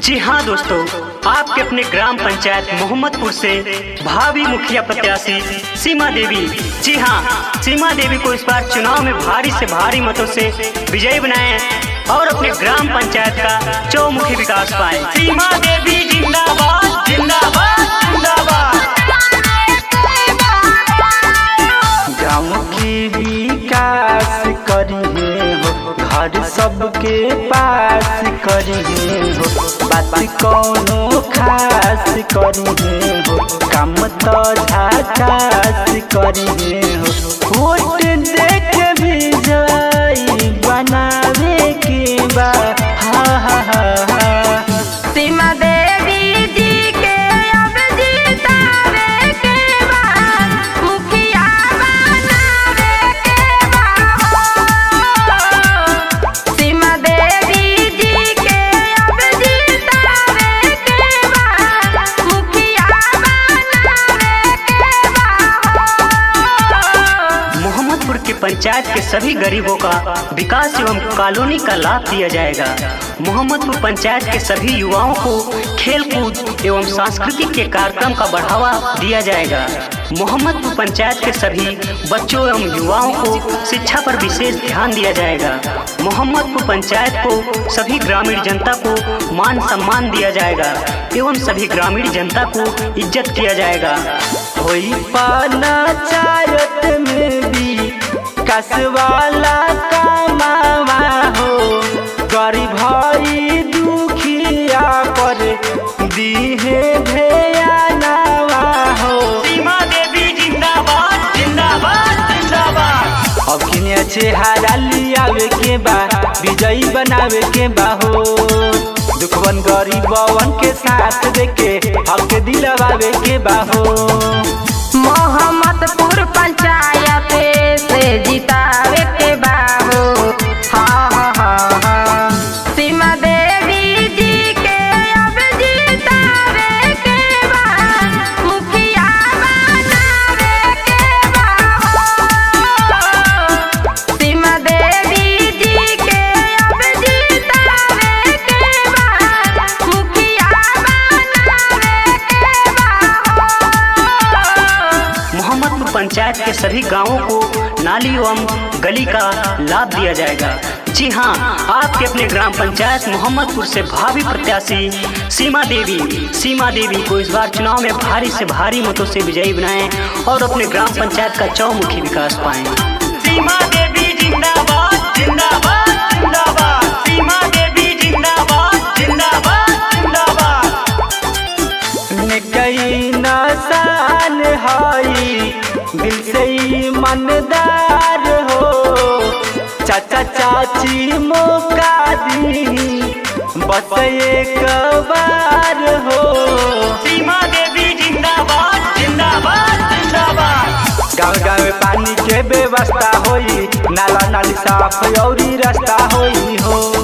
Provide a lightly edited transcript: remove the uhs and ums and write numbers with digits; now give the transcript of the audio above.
जी हाँ दोस्तों, आपके अपने ग्राम पंचायत मोहम्मदपुर से भावी मुखिया प्रत्याशी सीमा देवी, जी हाँ सीमा देवी को इस बार चुनाव में भारी से भारी मतों से विजयी बनाएं और अपने ग्राम पंचायत का चौमुखी विकास पाएं। सीमा देवी जिंदाबाद जिंदाबाद जिंदाबाद। गाँव की विकास करिए हो, घर सबके पास करिए हो, बात कौनो खास करिए हो, काम तो झकास करिए हो। वोट देख विजयी बनावे के बा हा हा हा हा। सीमा देवी जी के अब जितावे के बाद मुखिया बनावे के बाद। सीमा देवी जी के अब जितावे के बाद मुखिया बनावे के बाद। मोहम्मदपुर के पंचायत के सभी गरीबों का विकास एवं कॉलोनी का लाभ दिया जाएगा। मोहम्मदपुर पंचायत के सभी युवाओं को खेल कूद एवं सांस्कृतिक के कार्यक्रम का बढ़ावा दिया जाएगा। मोहम्मदपुर पंचायत के सभी बच्चों एवं युवाओं को शिक्षा पर विशेष ध्यान दिया जाएगा। मोहम्मदपुर पंचायत को सभी ग्रामीण जनता को मान सम्मान दिया जाएगा एवं सभी ग्रामीण जनता को इज्जत किया जाएगा। होई पंचायत में भी कसवाला कमावा हो, गरीब भाई दुखिया पर दीहे ध्यानवा हो। सीमा देवी जिंदाबाद जिंदाबाद जिंदाबाद। अब किने चेहरा लियावे के बा, विजयी बनावे के बा हो। दुखवन गरीबवन के साथ देके हक दिलवावे के बा हो। मोहम्मदपुर पंचायत से जितावे के बाबू हा हा हा हा। सीमा देवी जी के अब जितावे के बाद मुखिया बनावे के बाद। सीमा देवी जी के अब जितावे के बाद मुखिया बनावे के बाद। मोहम्मदपुर पंचायत के सभी गांवों को नाली एवं गली का लाभ दिया जाएगा। जी हाँ, आपके अपने ग्राम पंचायत मोहम्मदपुर से भावी प्रत्याशी सीमा देवी को इस बार चुनाव में भारी से भारी मतों से विजयी बनाएं और अपने ग्राम पंचायत का चौमुखी विकास पाएं। सीमा देवी जिंदाबाद जिंदाबाद जिंदाबाद। सीमा देवी जिंदाबाद जिंदाबाद जिंदाबाद। कई नसान हई दिल से ईमानदार हो, चाचा चाची मौका दी बस एक बार हो। सीमा देवी जिंदाबाद जिंदाबाद जिंदाबाद। गाँव गाँव में पानी के व्यवस्था होई, नाला नाली साफ और रास्ता होई हो।